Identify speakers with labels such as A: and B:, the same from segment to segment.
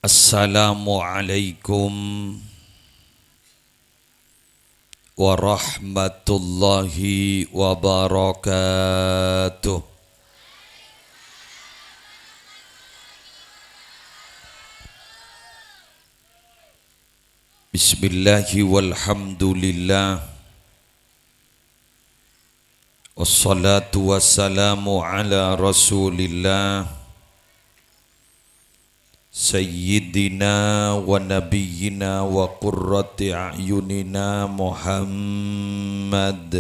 A: Assalamualaikum warahmatullahi wabarakatuh. Bismillahi walhamdulillah, wassalatu wassalamu ala rasulillah, Sayyidina wa nabiyyina wa qurrati a'yunina Muhammad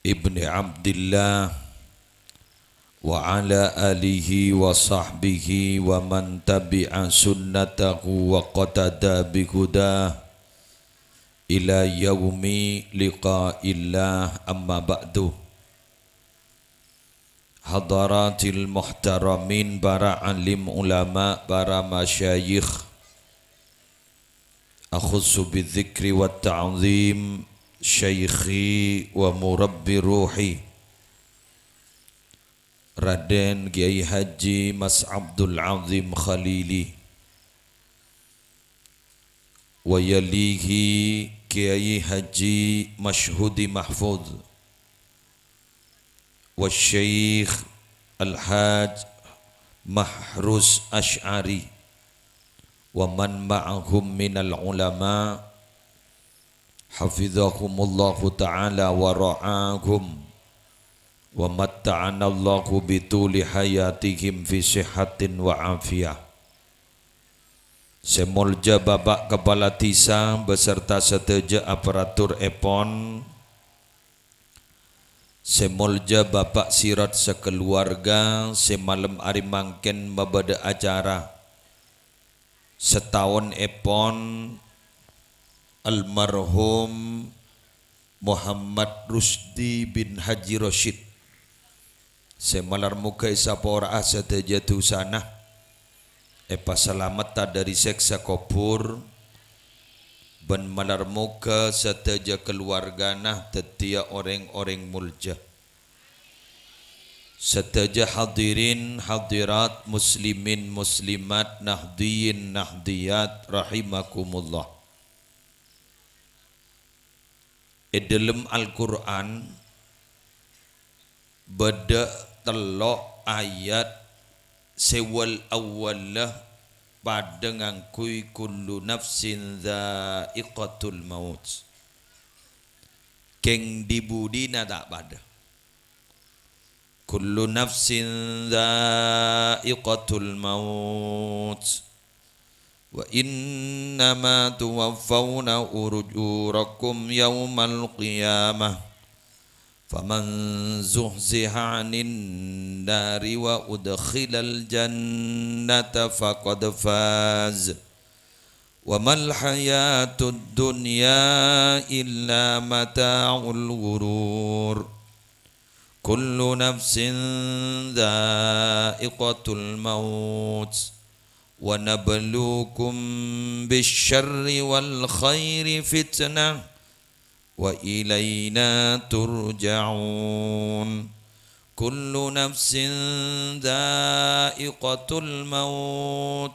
A: ibni Abdillah wa ala alihi wa sahbihi wa man tabi'a sunnatahu wa qatada bihudah ila yaumi liqa'illah, amma ba'du. Hadaratil muhtaramin, para alim ulama, para masyayikh, akhussu bidzikri wa ta'zim syaikhi wa murabbi ruhi Raden Kiai Haji Mas Abdul Azim Khalili, wa yalihi Kiai Haji Mashhudi Mahfuz, wa Syekh Al-Haj Mahrus Ash'ari, wa man ma'ahum minal ulama hafizahumullahu ta'ala wa ra'ahum wa matta'anallahu bituli hayatihim fi sihatin wa afiyah. Semolja Bapak Kepala Tisa beserta seteja aparatur EPON, semolja Bapak Sirat sekeluarga, semalam hari mangken mabada acara setahun EPON almarhum Muhammad Rusdi bin Haji Rashid. Semalar muka isapora seteja tu sana epa selamat dari seksa kubur ban malar muka seteja keluarga nah tetia orang-orang mulja, seteja hadirin hadirat muslimin muslimat nahdiyin nahdiyat rahimakumullah. Dalam Al-Quran beda telok ayat sewal awallah pada ngangkui kullu nafsin dha'iqatul maut. Keng dibudina tak pada kullu nafsin dha'iqatul maut wa innama tuwaffawna urujurakum yawmal qiyamah faman zuhziha 'anil nari wa udkhilal jannata faqad faz wa mal hayatud dunya illa mata'ul ghurur kullu nafsin dha'iqatul maut wa nabluukum bisyarri wal khairi fitnah wa ilayna turja'un kullu nafsin dha'iqatul maut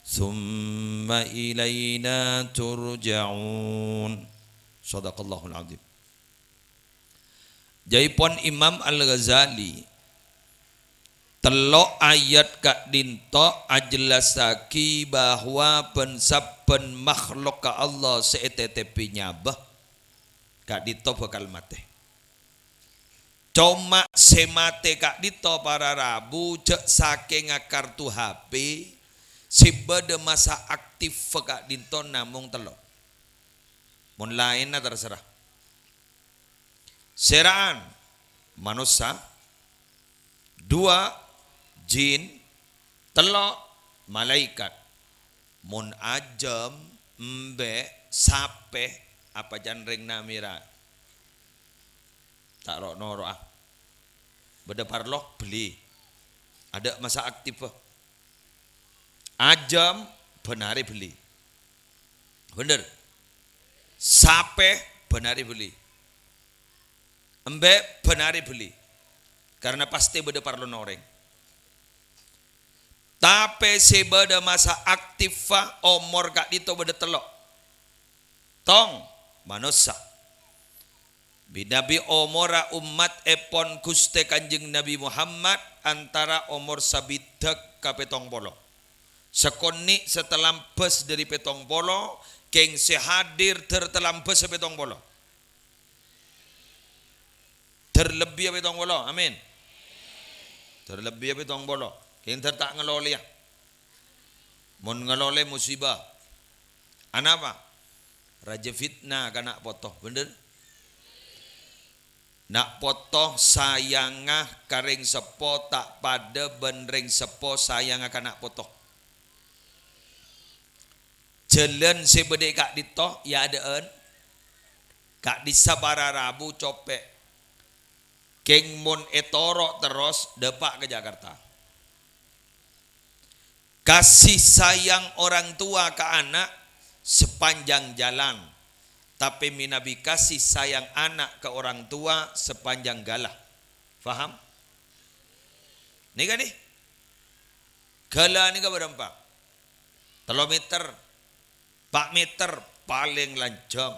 A: thumma ilayna turja'un. Shadaqallahul azim. Jaipun Imam Al-Ghazali telok ayat kak dinto ajlasaki bahwa pensaben makhluk ka Allah seetetepi nyabah kak dito bakal mate. Cuma semate kak dito para rabu cek saking kartu HP sibade masa aktif kak dito namung telok. Mun lain na terserah. Seraan manusia, dua jin, telok malaikat. Mun ajam mbe sape apa janring namira tak rok noro beda parlok beli ada masa aktif ajam benari beli bener sape benari beli embe benari beli karena pasti beda parlo noreng Tapi sebeda masa aktif umur kak dito beda telok. Tong manusia. Binabi umura umat epon kuste kanjeng Nabi Muhammad antara umur sabidak ka petong polo. Sekoni setelampes dari petong polo, keng sehadir tertelampes petong polo. Terlebih petong polo, amin. Terlebih petong polo, keng tertak ngelole ya. Mon ngelole musibah. Anapa? Raja fitnah kanak potoh, bener? Nak potoh sayangah karing sepo tak pada benring sepo sayangah kanak potoh. Jalan sebede kak ditoh ya adaan. Kak disabara Rabu copek. Keng mon etorok terus depak ke Jakarta. Kasih sayang orang tua ke anak sepanjang jalan. Tapi minabi kasih sayang anak ke orang tua sepanjang galah. Faham? Ini kan nih? Galah ini kan berapa? 3 meter, 4 meter paling lanjang.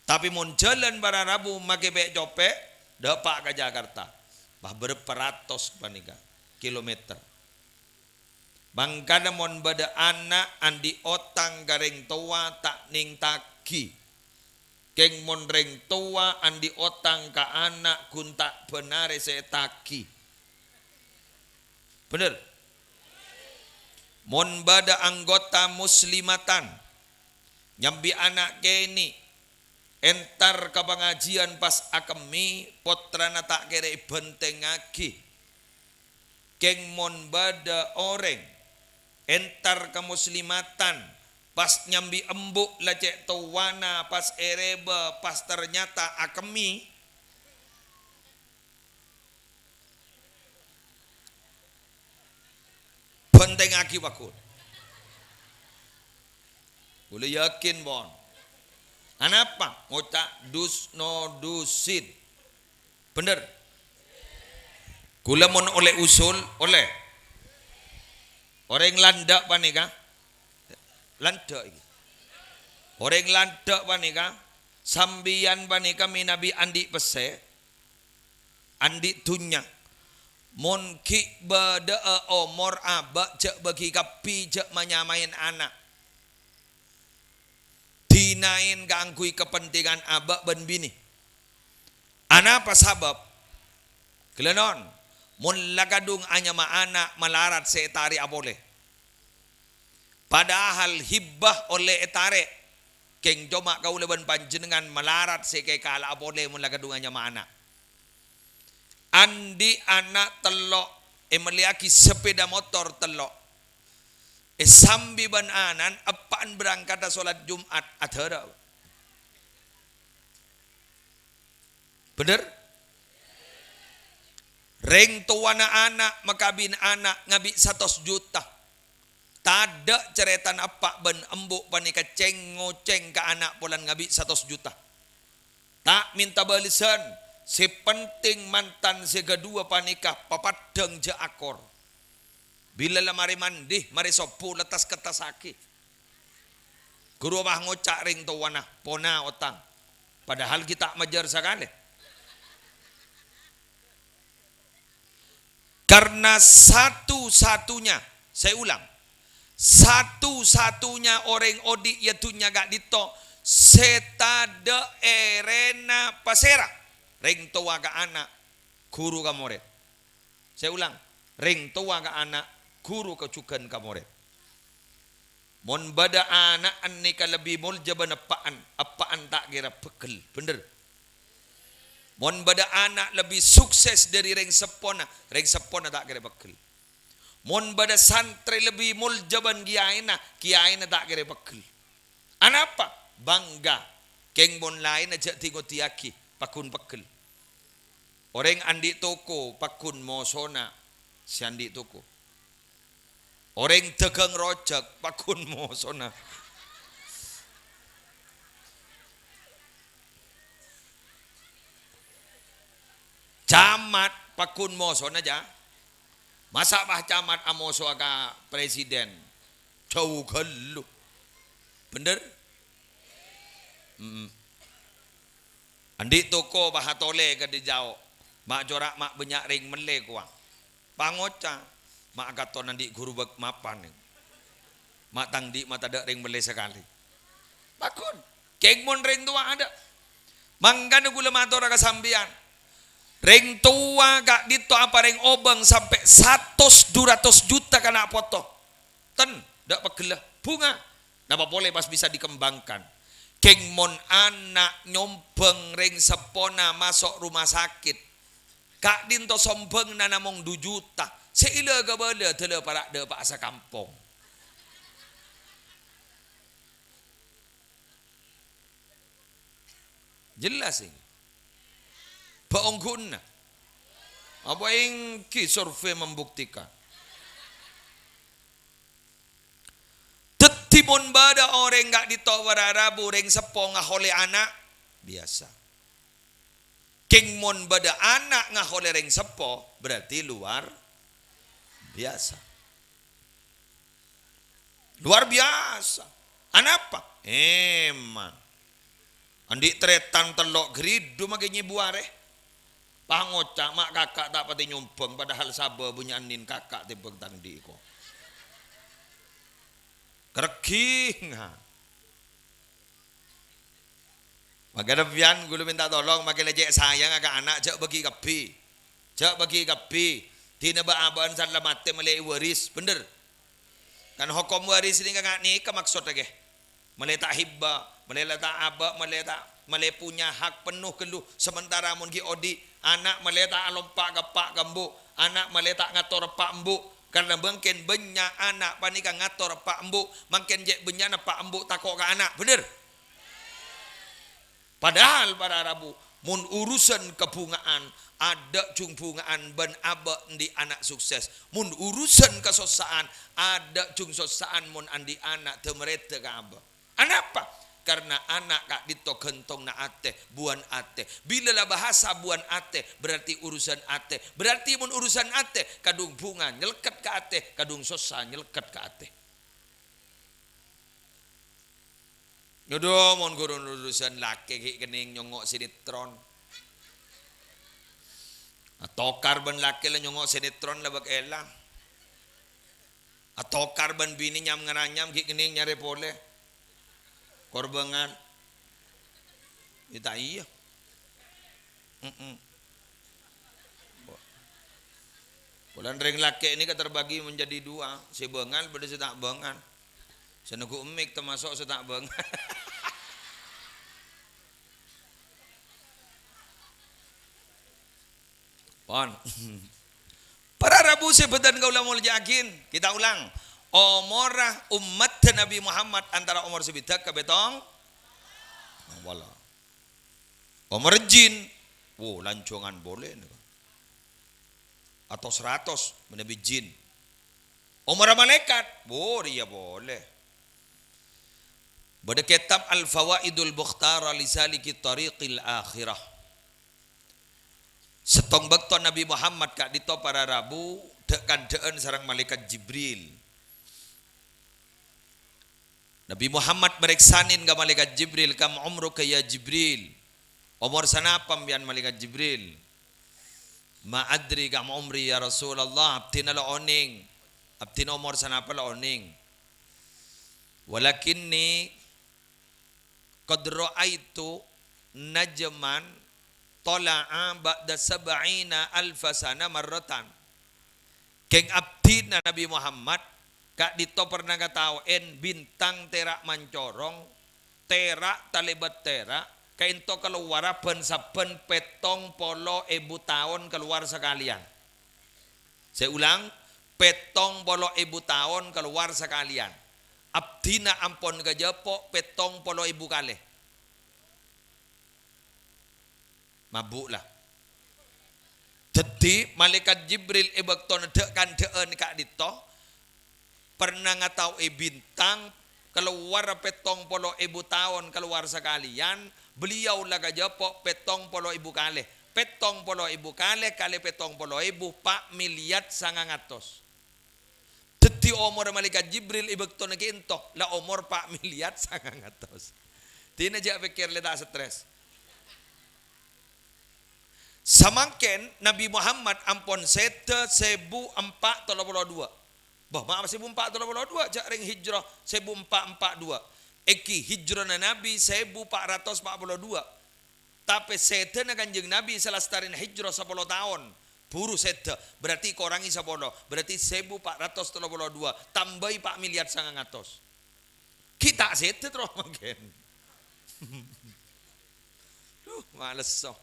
A: Tapi mun jalan para Rabu make bek copek, dapat ke Jakarta. Bah berapa ratus panika kilometer. Bangkana mon bada anak andi otang gareng tua tak ning taki. Keng mon reng tua andi otang ka anak kun tak benare se taki. Bener? Mon bada anggota muslimatan nyambi anak keni entar ke pengajian pas akemi potrana tak kere benteng lagi. Keng mon bada orang entar ke muslimatan pas nyambi embuk lecek tuwana pas ereba pas ternyata akemi benteng aki wakul boleh yakin bon anapa ngotak dus no dusin bener kula mon oleh usul oleh orang landak panika landak iki orang landak panika sambian panika minabi andi pese andi tunya mon ki bada omor abak cek bagi kapi cek menyamain anak dinain gangkui kepentingan abak ben bini anak apa sabab kelenon mun lagadung anya ma anak melarat se etari abole. Padahal hibbah oleh etare keng joma kau leban panjenengan melarat se ke kala abole mun lagadung anya ma anak. Andi anak telok meliaki sepeda motor telok. Sambi ban anan apaan berangkat salat Jumat adara. Bener? Reng tuana anak makabin anak ngabi 100 juta. Tada ceretan apa ben embuk panika ceng ngoceng ke anak polan ngabi 100 juta. Tak minta balisan. Si penting mantan si kedua panika papadeng je akor. Bila lah mari mandi mari sopu letas ketasaki. Guru bah ngocak ring tuana pona otang. Padahal kita majar sekali. Karena satu-satunya, saya ulang, satu-satunya orang odi yatunya gak dito, setada erena pasera, ring tua ke anak, guru ke murid. Saya ulang, ring tua ke anak, guru ke cukan ke murid. Mon bada anak aneka lebih muljaban apaan tak kira pekel, bener. Mon bada anak lebih sukses dari ring sepona tak kira bekal. Mon bada santri lebih muljaban kiaina tak kira bekal. Anapa? Bangga. Keng mon lain aja tigo tiaki pakun bekal. Orang andi toko pakun mosona si andi toko. Orang tegang rojak pakun mosona. Camat pakun moson aja. Masa bah camat amoso aga presiden. Jauh gelu. Bener? Andi toko bah tole ke di jauh. Mak jorak mak banyak ring mele kuang. Pangoca. Mak katon andi guru bak mapan. Mak tangdi mak tak ada ring mele sekali. Bakun. Keng mon ring tua ada. Mangkana gula mator ka sambian. Ring tua gak dito apa ring obeng sampai 100-200 juta kena foto. Ten dak pagelah bunga. Napa boleh pas bisa dikembangkan. Keng mon anak nyombeng ring sepona masuk rumah sakit. Kak dinto sombeng na namong 2 juta. Seila ke bala tele para de pak asa kampung. Jelas ini. Paonggun. Apa yang ki survei membuktikan. Tetipun bada orang gak ditawar Rabu ring sepo ngahole anak biasa. King mon bada anak ngahole ring sepo berarti luar biasa. Luar biasa. Anak apa? Emang. Andi tretan telok gridu makanya buare. Pangocak mak kakak tak pati nyumpeng padahal sabar punya anin kakak tibeng tangdi ko. Kerking. Maka depian gulu minta tolong makin lecek sayang agak anak jak bagi kapi. Jak bagi kapi. Tina ba aban san lamate malay waris bener. Kan hukum waris ini kagak ni maksud lagi. Malay tak hibba, malay tak aba, malay punya hak penuh kelu sementara mun gi odi anak malay tak alompak gapak gambu, anak malay tak ngator pak embu karena mungkin banyak anak panika ngator pak embu, mungkin je banyak pak embu takok ke anak, bener? Padahal para Rabu mun urusan kebungaan ada cung bungaan ben aba di anak sukses. Mun urusan kesosaan ada cung sosaan mun andi anak teu merete ka aba. Anapa? Karena anak kak dito gentong na ate, buan ate. Bila lah bahasa buan ate, berarti urusan ate. Berarti mun urusan ate, kadung bunga nyeleket ke ate, kadung sosa nyeleket ke ate. Yodoh mun gurun urusan laki kening nyongok sinetron. Atau karban laki lah nyongok sinetron lah bak elang. Atau karban bini nyam ngaranyam kening nyari pole. Korbangan kita iya bulan ring laki ini terbagi menjadi 2 si bengan pada si tak bengan senuku emik termasuk si tak bengan pon para Rabu sebetan kau ulang yakin kita ulang omorah umat Nabi Muhammad antara umur sebidak ke betong wala umur jin lancongan boleh atau 100 menabi jin umur malaikat ya boleh pada kitab Al-Fawaidul Bukhtara li saliki tariqil akhirah setong bakto Nabi Muhammad kak dito para Rabu dekan deun sarang malaikat Jibril. Nabi Muhammad bereksanin ke malaikat Jibril, kam umruka ya Jibril. Umur sana pambian malaikat Jibril. Ma adri kam umri ya Rasulullah, abtina la oning. Abtina umur sana pala oning. Walakinni qad ra'aitu najman tala'a ba'da 70,000 sana marratan. Keng abdina Nabi Muhammad kak dito pernah katawain bintang terak mancorong terak talibat terak kainto keluar saben petong polo ibu tahun keluar sekalian. Saya ulang, petong polo ibu tahun keluar sekalian. Abdina ampon gajapo petong polo ibu kali. Mabuk lah. Jadi malaikat Jibril ibakton dekan deun kak dito pernah ngatau bintang keluar petong polo ibu tahun keluar sekalian beliau laga jopok petong polo ibu kali 70.000 kali 70.000 pak miliar 900. Dadi umur malaikat Jibril ibekto na kinto la umur pak miliar 900. Tina aja pikir leda stres. Samangken Nabi Muhammad ampun sete 1432. Bah maaf 1432 jak ring hijrah 1442. Eki hijrah na Nabi 1442. Tapi sete na kanjeng Nabi selastarin hijrah 10 tahun. Buru sete berarti korangi 10. Berarti 1432 tambahi 4 miliar 900. Kita sete terus makin. Males so.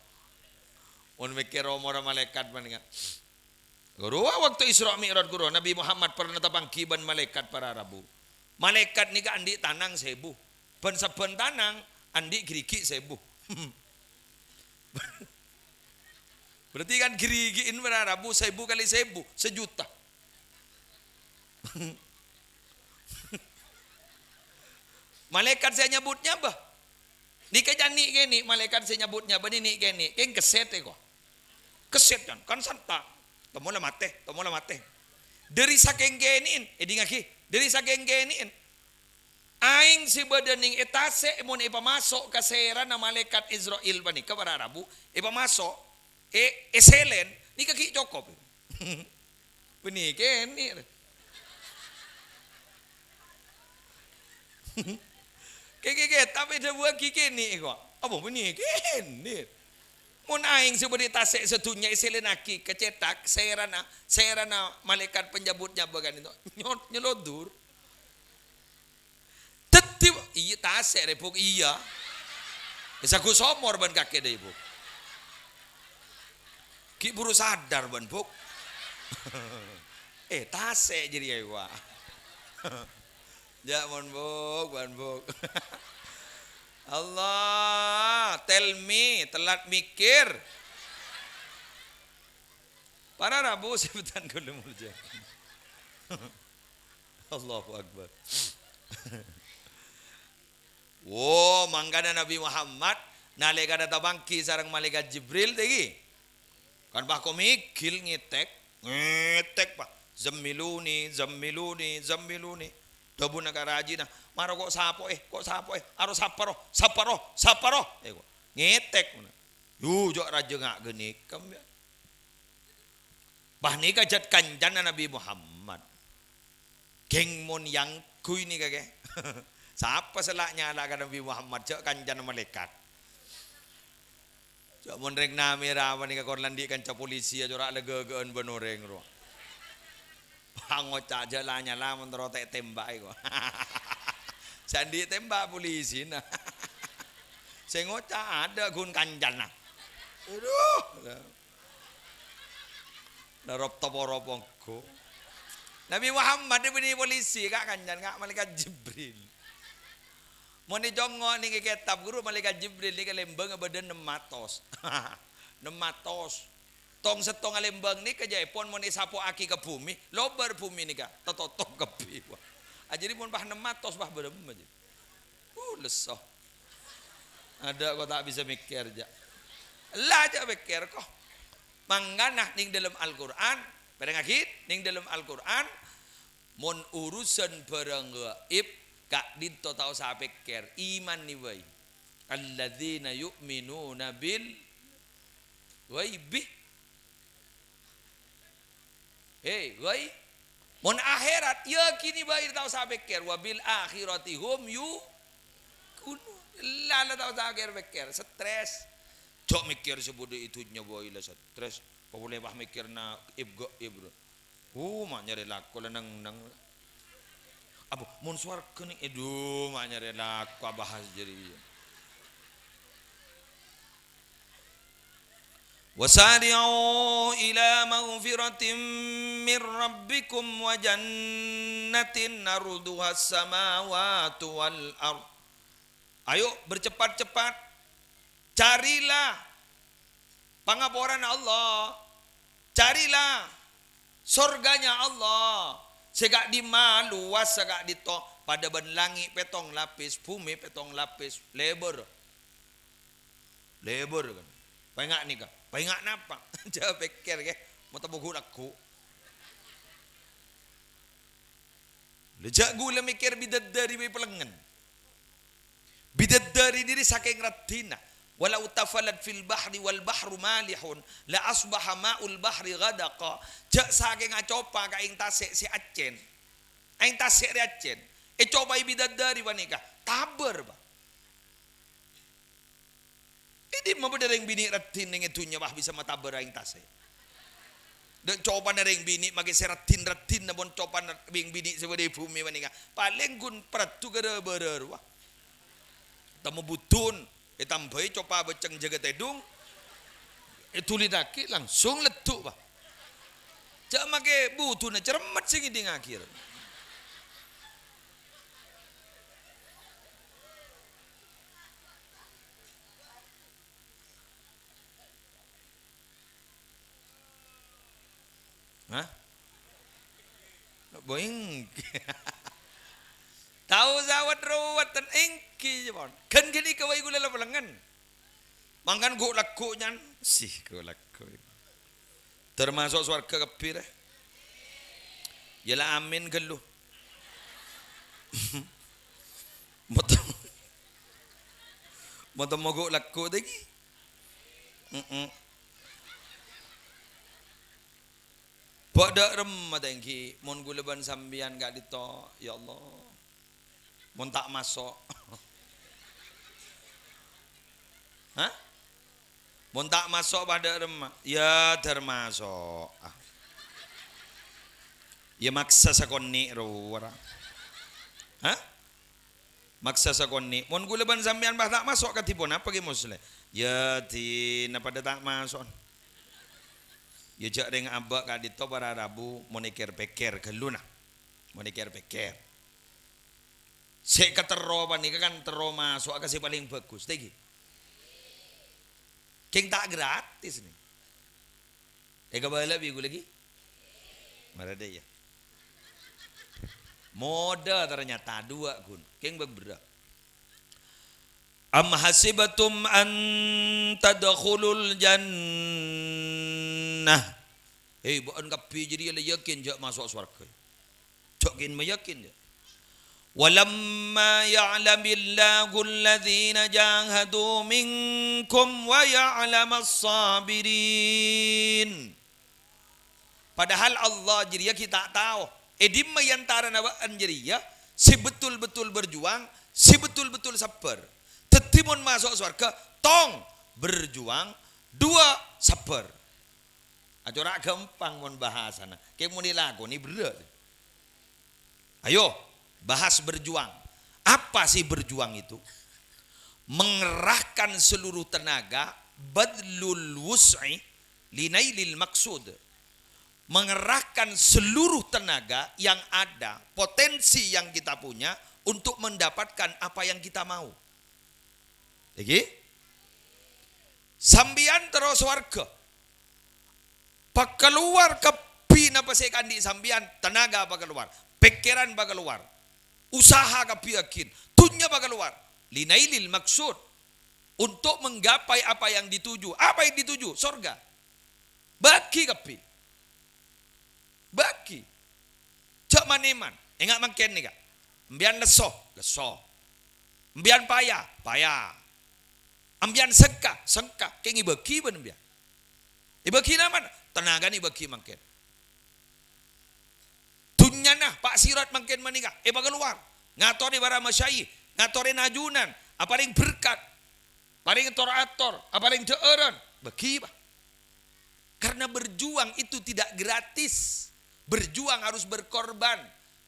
A: Un mikir umur malaikat maninga. Guru waktu Isra Mi'raj guru Nabi Muhammad pernah tapangkiban malaikat para Rabu. Malaikat ni ka andi tanang 1000. Ben saben tanang andi gerigi 1000. Berarti kan gerigiin para Rabu 1000 kali 1000 sejuta. Malaikat saya nyebutnya bah. Ni kejani gini malaikat saya nyebutnya bah ni gini. Keng keset kok. Keset kan santa. Temu lah mate. Dari saking geniin, ngaki. Dari saking geniin. Aing si badening etase mun ipamasok ka sera na malaikat Israel bani ka para Rabu, ipamasok eselen ni kaki cokop. Beni geni. Keke tapi dia buat kiki ni kok. Apa beni geni. Mun aing seperti tasek setunya iselenaki kecetak serana malaikat penjabutnya bagan itu nyelodur. Tetip iya tasek repuk iya. Bisa ku somor ban kaki deh ibu. Ki buru sadar ban buk. Tasek jadi ayo. Ya ban buk. Allah, tell me, telat mikir. Para Rabu sebutan kulo mulja. Allahu Akbar. Manggana Nabi Muhammad nalikada tabangki sareng malaikat Jibril tegi. Kan bah komikil ngetek pak. Zammiluni. Dabu nagarajina. Maro kok sapo aro saparo ngetek jok raja ngak genik bah ni kajat kanjana Nabi Muhammad geng mon yang kui ni kage siapa selaknya ala Nabi Muhammad jok kanjana malaikat jok mon reng nami rawan ni kakor landi kanca polisi aja ora legegeun benoreng ro ngocak jalannya lah menterotek tembak kok. Sandi tembak polisi nah. Saya ngocak ada gun kanjan nah. Aduh. Darop toporopongko. Nabi Muhammad ini polisi kak kanjan kak malaikat Jibril. Mau ni jongo ni kitab guru malaikat Jibril ni kelembang badan 600. 600. Tong setong alembang ni kejayapon mau ni sapo aki ke bumi, lobar bumi ni ka, tetotong ke biwa. Jadi pun bah 600 bah berem aja. Lesoh. Ada kau tak bisa mikir aja. Lah aja mikir kok. Mangganah ning dalam Al-Qur'an, pada ngakit ning dalam Al-Qur'an mon urusan barang gaib kak dinto tahu sa pikir iman ni wai. Alladzina yu'minuna bil ghaibi. Wai mon akhirat yakini bair tahu sa pikir wabil akhirati hum kunu lala tahu sa pikir stres cok mikir sebudu itunya boy lah stres boleh bah mikir na ibgo ibro mak nyari laku lah nang abu mon suar kening mak nyari laku bahas jadi wasari'u ila maghfiratin min rabbikum wa jannatin arduha as-samawati wal ard. Ayo bercepat-cepat carilah pangapuran Allah. Carilah surganya Allah. Segak di maluas segak di to pada ben langit petong lapis, bumi petong lapis, lebar kan. Pengak nih kak. Pengak napa? Jawab pikir ke. Mau tabuh laku. Lejak gula mikir bidadari bay pelengan. Bidadari diri saking ratina. Walau tafalat fil bahri wal bahru malihun la asbaha ma'ul bahri ghadaqa. Jak saking acopa ka ing tasik si Acen. Aing tasik ri Acen. Coba bidadari wanika. Taber ba. Ini mau dereng bini ratin ning itunya bah bisa mataber aing tasik. Dan coba dereng bini magi seratin na bon coba bing bini sebede bumi wanika. Paling gun pratu gara berer wah. Tamu butun, tambahi coba beceng jaga tedung, itu lidaki langsung letuk bah. Cak make butun cermet sing di akhir. Hah? Boing. Tahu zawat rawat dan engki jepon. Kan gini kawai gula lapangan. Mangkan gua laku nyan. Sih gua laku. Termasuk swarga kepir. Yalah amin gelu. Moto mogok laku lagi. Pada rem matengki. Mon gula ban sambian gak dito. Ya Allah. Mun tak masuk. Hah? Mun tak masuk pada remah. Ya termasuk. Ya maksa sakonni ro. Hah? Maksa sakonni. Mun gula ban sampean bah tak masuk katipun apa ge musle? Ya tina pada tak masuk. Ya jak deng abak ka dito para Rabu monikir peker geluna. Monikir peker. Sek ketero panika kan tero masuk kasih paling bagus tegi. King tak gratis nih. Eka bala bigu lagi. Marada ya. Moda ternyata dua gun. King beberapa. Am hasibatum an tadkhulul jannah. Bukan kapi jadi yakin jak masuk surga. Jokin meyakin je. Walamma ya'lamillahu alladhina jahadu minkum wa ya'lamas sabirin. Padahal Allah jadi kita tahu. Edim mayantara nawaan jadi ya, si betul-betul berjuang, si betul-betul sabar. Tetimun masuk surga, tong berjuang, dua sabar. Acara gampang mon bahasana. Kayak mau dilaku ni berat. Ayo. Bahas berjuang. Apa sih berjuang itu? Mengerahkan seluruh tenaga, badlul wus'i linailil maksud. Mengerahkan seluruh tenaga yang ada, potensi yang kita punya untuk mendapatkan apa yang kita mau. Lagi? Sambian terus warga. Pak keluar ke pina pasekan di sambian, tenaga apa keluar? Pikiran apa keluar? Usaha kapi yakin, tunya bakal keluar. Linailil maksud, untuk menggapai apa yang dituju. Apa yang dituju? Sorga. Bagi kapi. Bagi. Cak maneman. Ingat makin nih kak. Ambian leso. Ambian payah. Ambian sengka. Kayak ngibagi ben ambian. Ibagi naman. Tenaga nih bagi makin. Tunyana Pak Sirat makin menikah. Bakal keluar. Ngatori para masyayikh, ngatori najunan, aparing berkat, paring torator, aparing teeran, bagi bah. Karena berjuang itu tidak gratis. Berjuang harus berkorban.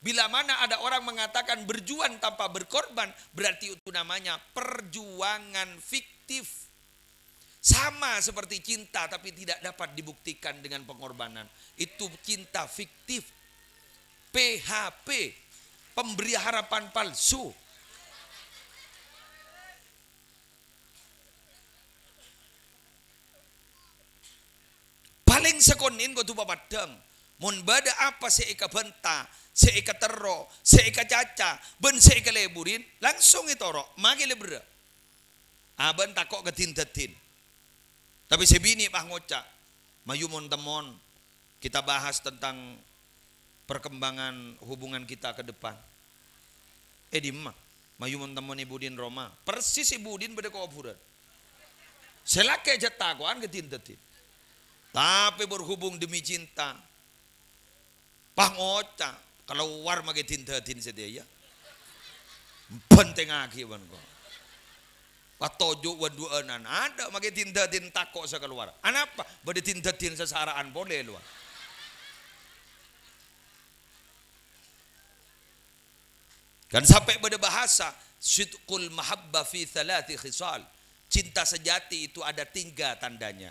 A: Bila mana ada orang mengatakan berjuang tanpa berkorban, berarti itu namanya perjuangan fiktif. Sama seperti cinta tapi tidak dapat dibuktikan dengan pengorbanan. Itu cinta fiktif. PHP, pemberi harapan palsu. Paling sekonin ko tu papadang. Mun bada apa seika benta, seika terro, seika caca, ben seika leburin, langsung itoro, magi lebra. Aban takok ketin-tetin. Tapi sebini pah ngocak, mayumon temon, kita bahas tentang perkembangan hubungan kita ke depan. Dimah, mayumon temon ibudin Roma, persis ibudin pada kuburan. Selake jatakuan ketintetin. Tapi berhubung demi cinta, pah ngocak, kalau war mage tintetin sedia ya. Penting akiban ko. Patojo waduanan ada mage tintetin tako sa keluar. Anapa? Bade tintetin sesaraan boleh luar. Kan sampai pada bahasa sidqul mahabba fi thalathi khisal. Cinta sejati itu ada 3 tandanya.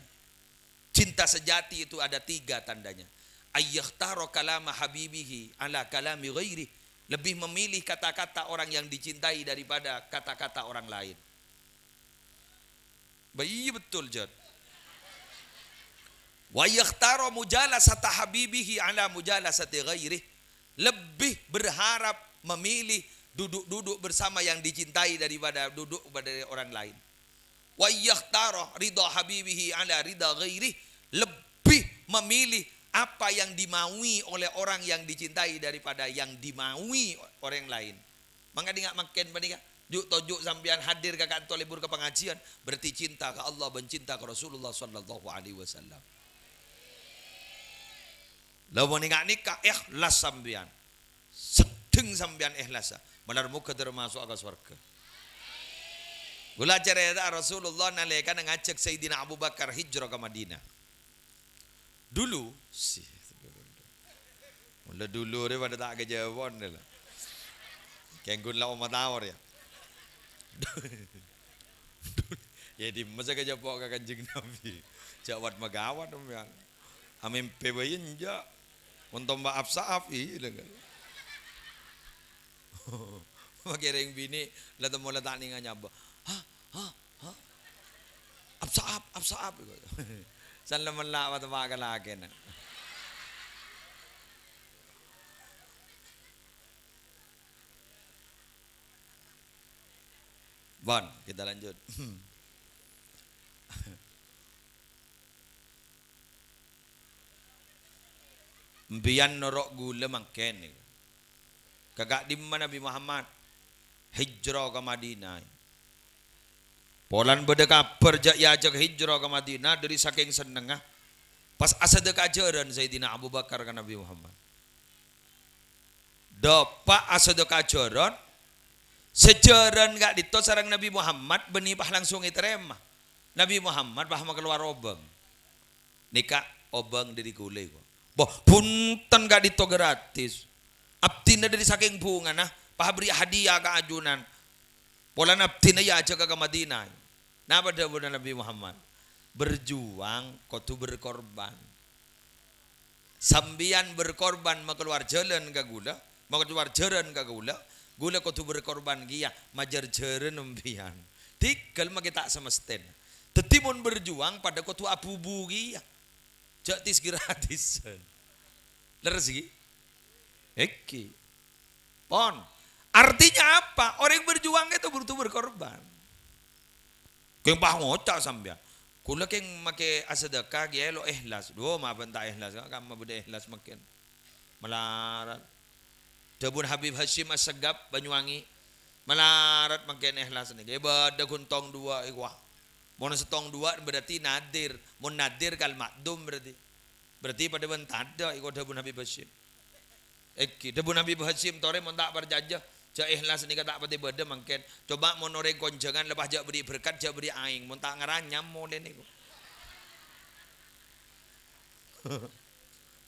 A: Cinta sejati itu ada 3 tandanya. Ayyakhtaro kalama habibihi ala kalami ghairi. Lebih memilih kata-kata orang yang dicintai daripada kata-kata orang lain. Bayi betul Jad. Wa yakhtaro mujalasata habibihi ala mujalasati ghairi. Lebih berharap memilih duduk-duduk bersama yang dicintai daripada duduk pada orang lain. Wa yakhtaro ridha habibihi ala ridha ghairi. Lebih memilih apa yang dimaui oleh orang yang dicintai daripada yang dimaui orang lain. Maka dia makin banding juk tojuk sampean hadir ke kantor libur ke pengajian berarti cinta ke Allah dan cinta ke Rasulullah sallallahu alaihi wasallam. Lawan nikah ikhlas sampean. Sedeng sampean ikhlas. Benar muka termasuk ke surga. Gula cerita Rasulullah nalika ngajak Sayyidina Abu Bakar hijrah ke Madinah. Dulu sih. Mula dulu dia pada tak kejauhan dia lah. Kenggun lah umat awar ya. Ya di masa kejauhan ke kanjeng Nabi. Jawat magawan yang amin pebayin ja. Untuk maaf saaf iya kan. Magireng bini lah temu lah tak ningan nyaba. Absaap. San laman la wat magalake na. Bon, kita lanjut. Mbiyan norok gula mangken. Kagak di mana Nabi Muhammad hijrah ke Madinah. Polan beda kabar ya ajak hijrah ke Madinah dari saking senengah. Pas asad kajaran Sayyidina Abu Bakar ke Nabi Muhammad. Dapat asad kajaran sejaran gak dito sarang Nabi Muhammad benipah langsung iterema. Nabi Muhammad bahama keluar obeng. Nikah obeng dari gulai. Boh punten gak dito gratis. Abtina dari saking bunga nah pahabri hadiah ke ajunan. Polan abtina ya ajak ke Madinah. Napa dawuh Nabi Muhammad? Berjuang kudu berkorban. Sambian berkorban makeluar jalan ka gula, makeluar jaran ka gula, gula kudu berkorban gia majar jaran umbian. Tinggal make tak semesten. Tetimun berjuang pada kudu abubu gia. Jak tis gratisan. Leres iki? Eki. Pon. Artinya apa? Orang yang berjuang itu butuh berkorban. Keng pah ngocak sampean. Kula keng make asedekah ge lo ikhlas. Do ma benta ikhlas ka beda ikhlas makin. Melarat. Dabun Habib Hashim As-Segap Banyuwangi. Melarat makin ikhlas ni. Ge bada guntong 2 iku. Mun setong 2 berarti nadir. Mun nadir kal makdum berarti. Berarti pada bentada iku dabun Habib Hashim. Eki dabun Habib Hashim tore mun tak berjajah. Ja ikhlas ni kata pati beda mangken. Coba mun orang konjangan lepas jak beri berkat jak beri aing mun tak ngaranyam mole niku.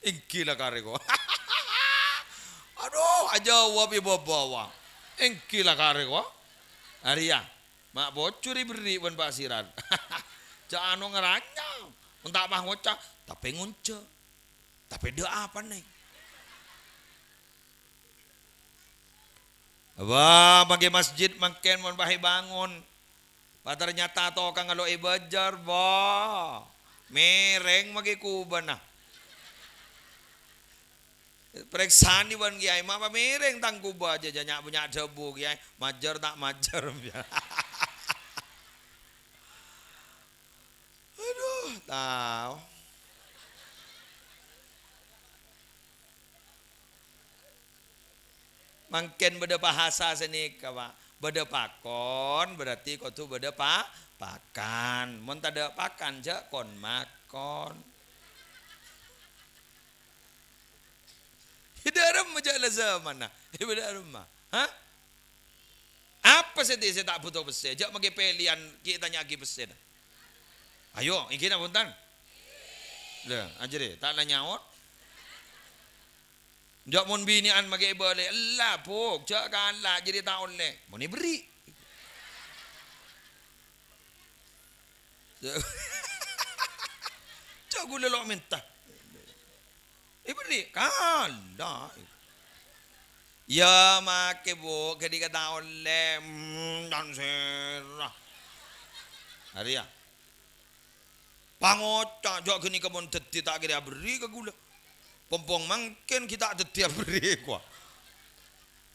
A: Ingki lah kareko. Aduh aja wapi bawa. Ingki lah kareko. Aria mak bocuri beri pun pasiran. Ja anu ngaranyam. Mun tak mah ngocak tapi ngunce. Tapi dia apa nih? Wah, bagi masjid makin mon bahi bangun. Ternyata to kang ngalo ibajar, bah. Mereng magi kuban nah. Periksaan di wan kiai, mama mereng tang kuba aja janyak punya debu kiai, majar tak majar. Aduh. tahu. Mungkin beda bahasa seni kawa. Beda pakon berarti kau tu beda pakan. Mun tada pakan je kon makon. Hidaram aja zaman nah. Hidaram mah. Hah? Apa sih saya tak butuh besi? Jak magi pelian kita tanya lagi besi. Ayo, iki na puntan. Lah, ajere tak la nyaot. Jak mun binian magi balik, lah pok, jak kalah jadi tak oleh. Mun ni beri. Jak gula lo minta. Beri kalah. Ya make bu, ketika tak oleh dan serah. Hari ya. Pangocak jok gini kebun teti tak kira beri ke gula. Pompong mungkin kita teti beri kuah.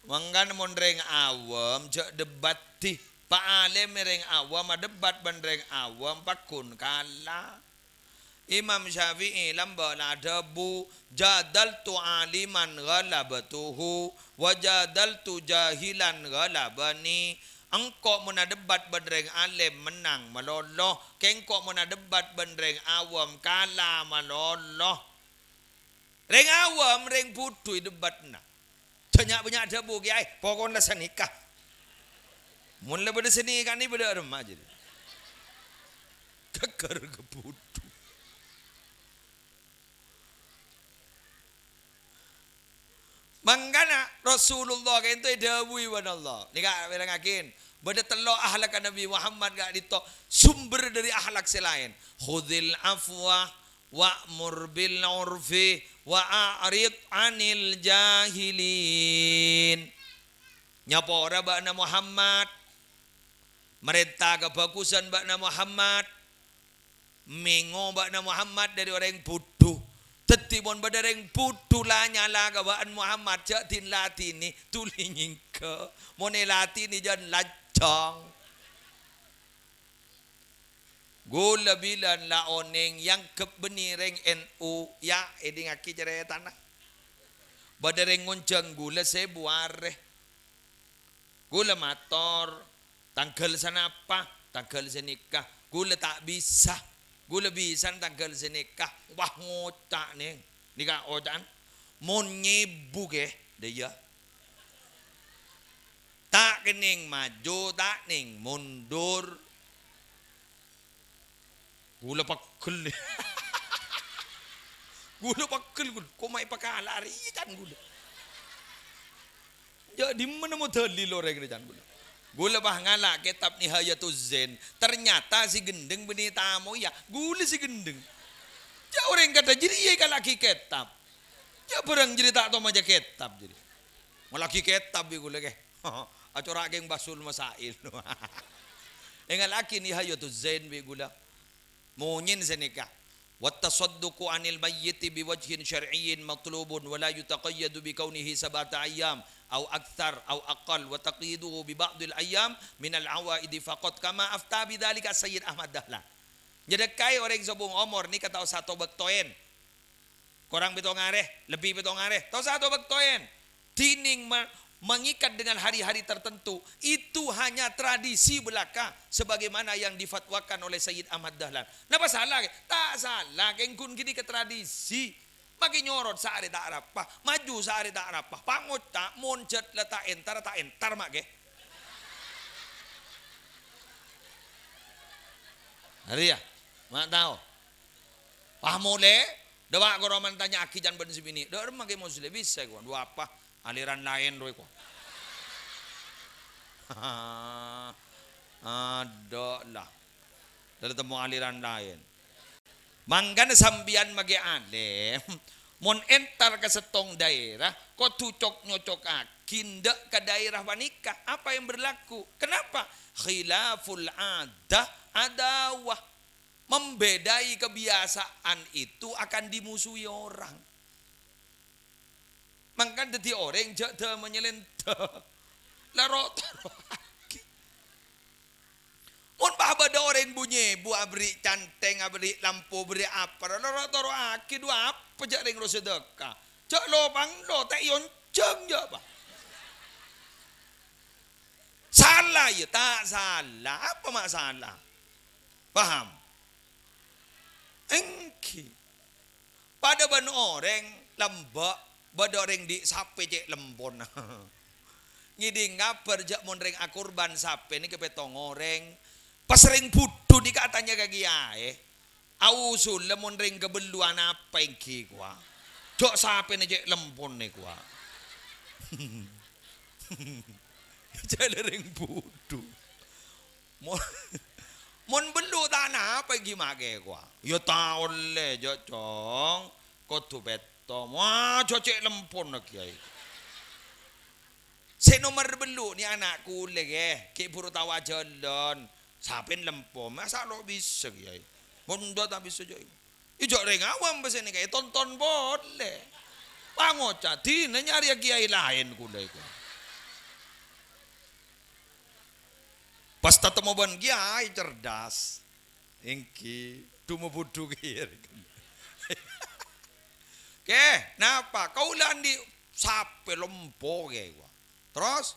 A: Manggan mondreng awam jok debat ti. Pak Ale mereng awam debat bandreng awam pakun kalah. Imam Syafi'i lamba la debu jadaltu aliman ghalabatuhu wa jadaltu jahilan ghalabani. Engkau muna debat bandreng alim menang maloloh, kengkau muna debat bandreng awam kalah maloloh. Reng awam reng putu debat na. Banyak debu kiai, pokoknya senikah. Mun le beda senikah ni beda remah jadi. Keker ke putu. Mangkana Rasulullah kan itu dawuh wa Allah. Nika berangakin. Bada telo ahlak Nabi Muhammad gak ditok sumber dari ahlak selain. Khudil afwa wa'mur bil urfi wa a'rid 'anil jahilin. Nyapa ora bakna Muhammad. Merintah kebagusan bakna Muhammad. Mengo bakna Muhammad dari orang yang bodoh. Tetibon badareng putu la nyala gawaan Muhammad jak tin latini tulinging ke mone latini jan lacong gula bilan la oneng yang kebenireng NU ya eding aki jere tanah badareng ngoncang gula sebuare gula motor tanggal sanapa tanggal senikah gula tak bisa gula bisa tanggal senikah wah ngocak nih nikah ocan mon nyebu ke dia tak kening maju tak ning mundur gula pakul gula pakul kok mai pakai lari kan gula jadi mana mau teli loreng kan gula gula bah ngalak kitab Nihayatuz Zain ternyata si gendeng benih tamu ya gula si gendeng ya orang kata jadi iya kalaki kitab ya barang jadi tak tahu aja kitab jadi malaki kitab ya gula ke acara geng basul masail enggak laki Nihayatuz Zain bi gula munyin senika wattasadduqu anil mayyiti biwajhin syar'iyyin matlubun wa la yutaqayyadu bi kaunihi sabata ayyam au akthar au aqal wa taqiduhu bi ba'dil ayyam min al awaidi faqat kama afta bidzalika Sayyid Ahmad Dahlan. Jadi kai orang sobong omor ni kata satu bektoen. Korang betong areh, lebih betong areh. Tahu satu bektoen. Tining mengikat dengan hari-hari tertentu itu hanya tradisi belaka sebagaimana yang difatwakan oleh Sayyid Ahmad Dahlan. Napa salah? Tak salah, kengkun gini ke tradisi. Bagi nyorot sehari tak rapah, maju sehari tak rapah, pangut tak, moncet letak entar mak ke. Hari ya, mak tahu. Pah mule, dewa goroman tanya aki jangan ben sibini. Dah mak ke muslim bisa kuan, dua apa aliran lain doi kuan. Ada lah, dari temu aliran lain. Manggan sambian magi alim mon entar ke setong daerah kok tucok nyocok akinda ke daerah wanika apa yang berlaku kenapa khilaful adah adawah membedai kebiasaan itu akan dimusuhi orang mangkan dadi orang jada menyelenteh larot mon bah bada orang ring bunyi bu abri canteng abri lampu beri apa loro toro aki dua apa jak ring ro sedekah jak lobang do tak yonceng jak apa salah ya tak salah apa masalah paham engki pada ban orang lembak pada orang di sape cek lembon ngiding ngaper jak mon ring akurban sape ni kepetong orang pas ring budu di katanya kaki ae ausul lemon ring kebeluan apa engki gua jok sape ni cek lembon ni gua jadi ring budu mon belu tanah apa gimana gua ya tahu le jok cong kotu betom wah cocek lempon lagi ay se nomor belu ni anakku lagi ke buru tawa jalan sapin lempon masa lo bisa ay mondo tak bisa jok ijo ring awam besen ni kayak tonton boleh pangoca tina nyari kiai lain kulai ku pas tatemo ban kiai cerdas engki tumu budu kiri ke napa kau landi sape lompo ke gua terus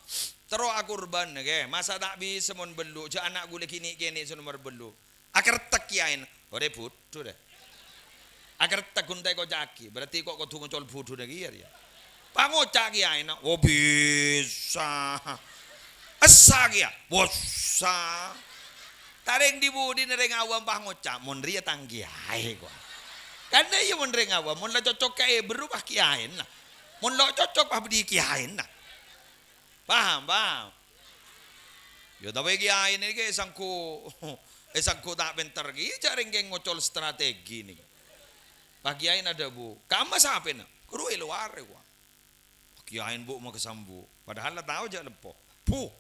A: akurban ke masa tak bisa mon belu je anak gue kini senomor belu akar tak kiain ore budu deh akar tak guntai kau jaki berarti kok kau tunggu col budu deh ya pangocak kiain oh bisa asa kia bosa tareng dibudi nereng awam pangocak mon ria tanggiai gua karena iya mon ring awam mon la cocok kae berubah kiain lah mon lo cocok apa di kiain lah paham yo tapi kiain ini ke sangku tak bentar ki jaring ke ngocol strategi nih pak kiain ada bu kama sampai nak kurui luar gua kiain bu mau kesambu padahal lah tahu aja lempo bu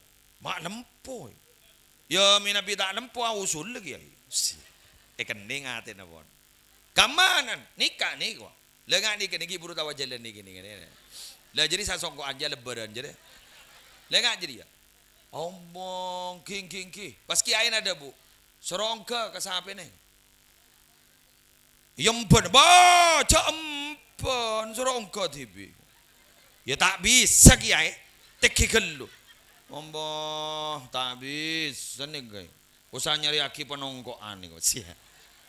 A: mak lempo yo minapi tak lempo usul lagi kening ate na bon kamanan nikah nih gua lengan nikah nih buru tawa jalan nih gini lah jadi saya songko aja lebaran jadi lengan jadi ya omong king pas kiain ada bu serongka ke sape nih yempen baca empen serongka tibi ya tak bisa kiai teki gelu omong tak bisa nih guys usah nyari aki penongkoan nih sih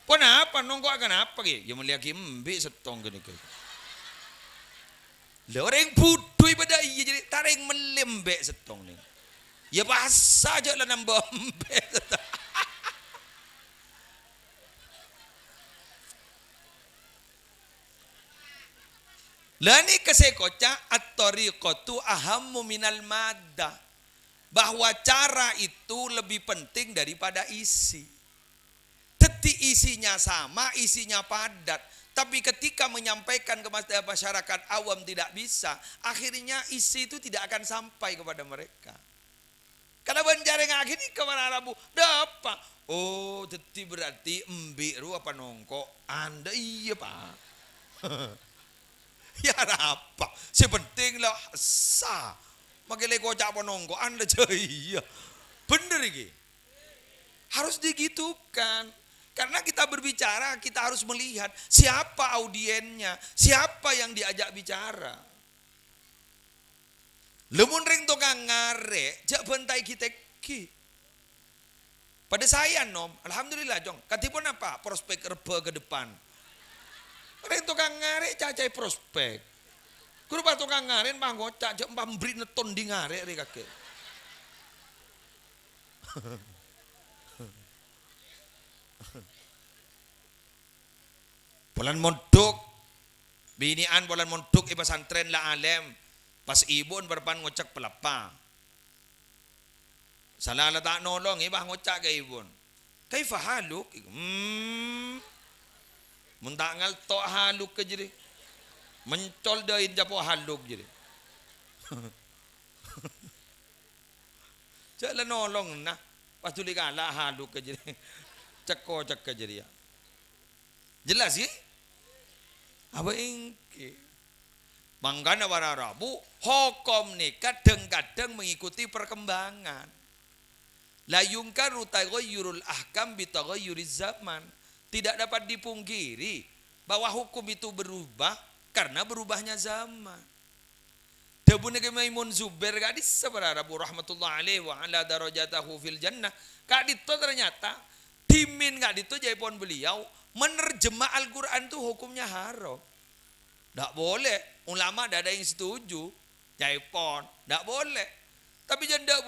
A: kenapa nongkok kenapa ki? Ya melihat kimbi setong gini ki. Lah orang budu ibadah iya jadi taring melembek setong nih. Ya bahasa aja lah nambah mbek. Lah ni kesekoca at-tariqatu ahammu minal maddah. Bahwa cara itu lebih penting daripada isi. Teti isinya sama, isinya padat. Tapi ketika menyampaikan ke masyarakat awam tidak bisa, akhirnya isi itu tidak akan sampai kepada mereka. Karena banjareng akhirnya kemana Rabu? Dapat. Oh, teti berarti embiru apa nongko? Anda iya pak. Ya apa? Sepenting lah sah. Makanya kocak apa nongko? Anda jaya. Bener ini. Harus digitukan. Karena kita berbicara, kita harus melihat siapa audiennya, siapa yang diajak bicara. Lemun ring tukang ngare, jak bentai kita ki. Pada saya nom, alhamdulillah jong. Katipun apa? Prospek reba ke depan. Ring tukang ngare cacai prospek. Kurupa tukang ngare pangocak jak mbri neton di ngare ri kakek. Bulan mondok binian bulan mondok iba santren la alem pas ibon berpan ngocak pelapa salah la tak nolong iba ngocak ke ibon kaifa haluk mun tak ngal to haluk ke jadi mencol deui japo haluk jadi jala nolong nah pas tuli kala haluk ke jadi ceko cek ke jadi ya jelas sih apa ingki mangkana para Rabu hukum nih kadang-kadang mengikuti perkembangan La yungkaru taghayyurul ahkam bi taghayyuriz zaman. Tidak dapat dipungkiri bahwa hukum itu berubah karena berubahnya zaman. Dabune ke Maimun Zubair gadis sebenarnya rahmatullah alaihi wa ala darajatahu fil jannah. Kak Dito ternyata dimin Kak Dito jaipon beliau menerjemah Al-Qur'an itu hukumnya haram. Tidak boleh, ulama tidak ada yang setuju. Jaipon, tidak boleh. Tapi janda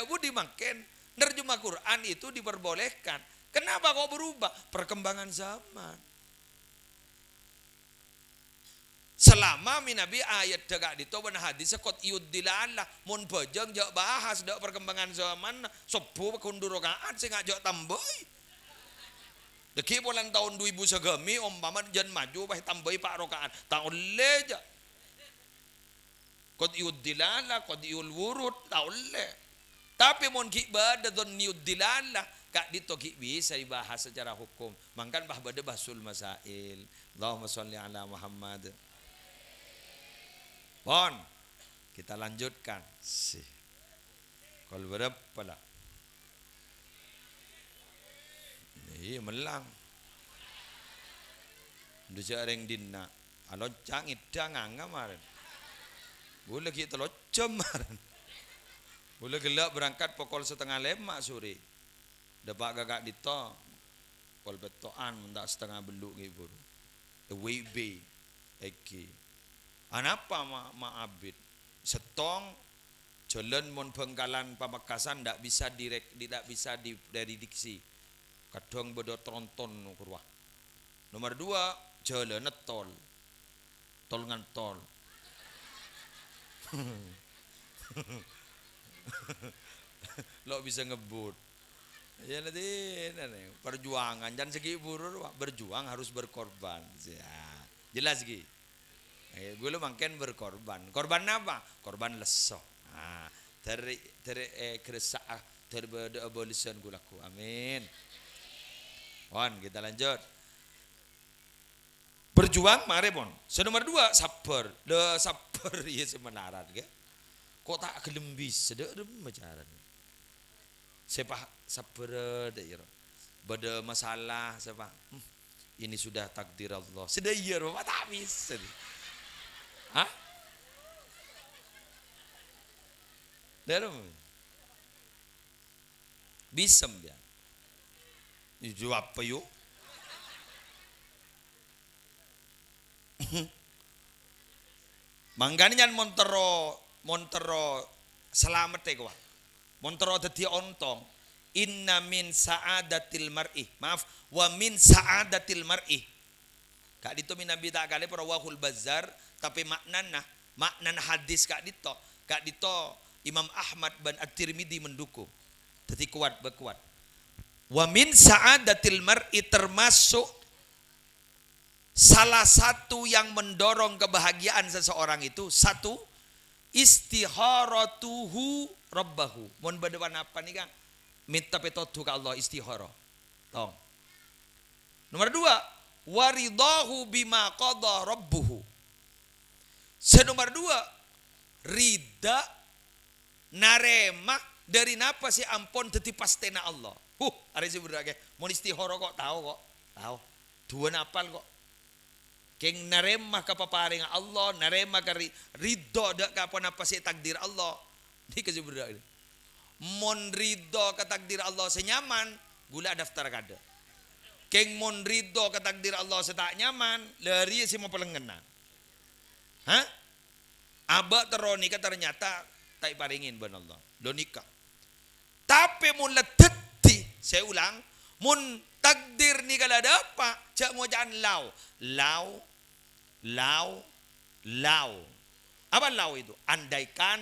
A: budi makin nerjemah Quran itu diperbolehkan. Kenapa kok berubah? Perkembangan zaman. Selama minabi ayat degak dito benar hadis sekot iudilallah mun bojong jauh bahas dak perkembangan zaman sebu kundurokaan sing ngajak tambah. Deki bulan tahun 2000 segemi umpama jan maju bah tambahi pak rokaan. Tahun leja. Qad iudilallah qad iul wurud tahun le. Tapi mun ki bada don iudilallah kak dito ki bisa dibahas secara hukum. Mangkan bah bada basul masail. Allahumma sholli ala Muhammad. Bon, kita lanjutkan. Sih. Kalau berapa lah? Iya melang. Duja reng dinna. Alo cangit danganga maren. Boleh kita locom maren. Boleh gelap berangkat pukul 4:30 sore. Dapat gagak dito. Pol betoan mendak 7:30 beluk gitu. WB. Eki. Anapa maabid setong jalan mon Bengkalan Pamekasan tidak bisa dari diksi kadang bedo tronton kurwah. Nomor 2 jalan tol ngantol. Lo bisa ngebut. Ya nanti perjuangan jangan segi buru berjuang harus berkorban. Ya, jelas gitu. Gue makin berkorban. Korban apa? Korban leso. Nah, keresak terbeda abolition gulaku. Amin. Pon, kita lanjut. Berjuang mari pon. Nomor 2 sabar. Sabar ya semenaran ke. Kok tak gelem bisa sedek macaran. Siapa sabar daerah. Beda masalah siapa? Ini sudah takdir Allah. Sudah iya Bapak tak bisa. Hah? Dalam bisem dia. Itu apa yuk? Mangganian Montero selamat ya Montero dadi ontong. Inna min sa'adatil mar'i. Maaf, wa min sa'adatil mar'i. Kak dito minabi tak kali perawahul bazar tapi maknan hadis kak dito Imam Ahmad ban At-Tirmidzi mendukung. Jadi kuat berkuat. Wa min sa'adatil mar'i termasuk salah satu yang mendorong kebahagiaan seseorang itu satu istikharatuhu rabbahu. Mun badewan apa nih Kang? Minta petotu ke Allah istikharah. Tong. Nomor 2 waridahu bima qada rabbuhu. Nomor 2 rida narema dari napa sih ampun teti pastena Allah. Hari sih berage mau istihara kok tahu. Dua napal kok. Keng narema kapaparing Allah, narema ka ridho dak kapan apa sih takdir Allah. Di kasih berage. Mon ridho ka takdir Allah senyaman, gula daftar kada. Keng mon ridho ka takdir Allah setak nyaman, lari sih mau pelengena. Hah? Aba teroni ternyata tak paringin ban Allah. Lo nikah. Tapi mun leteti, saya ulang, mun takdir ni kalau ada apa, cak mau jangan lau. Apa lau itu? Andaikan.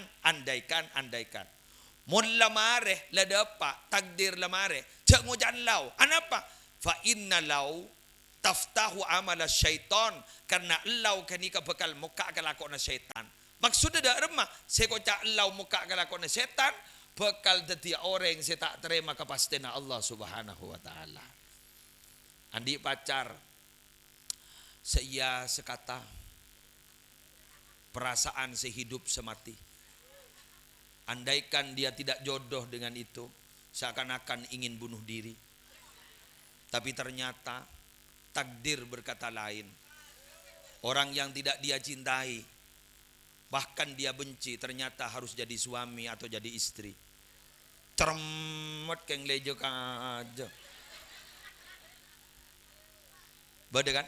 A: Mun lamare lada apa? Takdir lamare, cak mau jangan lau. Anapa? Fa inna lau taftahu amala syaitan karena lau kanika bekal muka kelakona syaitan. Maksudnya dak remah, saya kocak lau muka kelakona syaitan bekal dadi orang saya tak terima kepastian Allah Subhanahu wa taala. Andi pacar saya sekata perasaan sehidup semati. Andaikan dia tidak jodoh dengan itu, seakan-akan ingin bunuh diri. Tapi ternyata takdir berkata lain. Orang yang tidak dia cintai, bahkan dia benci, ternyata harus jadi suami atau jadi istri. Cermet keng lejek aja. Beda kan?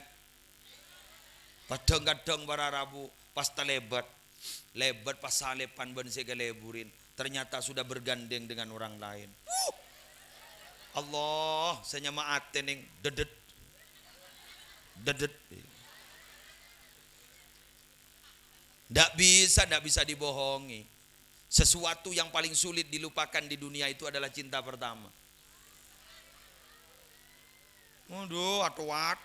A: Kadang-kadang para Rabu pas lebat pas salepan ben segaleburin, ternyata sudah bergandeng dengan orang lain. Allah, saya maaten yang dedet. Tidak bisa dibohongi. Sesuatu yang paling sulit dilupakan di dunia itu adalah cinta pertama. Waduh, atuat.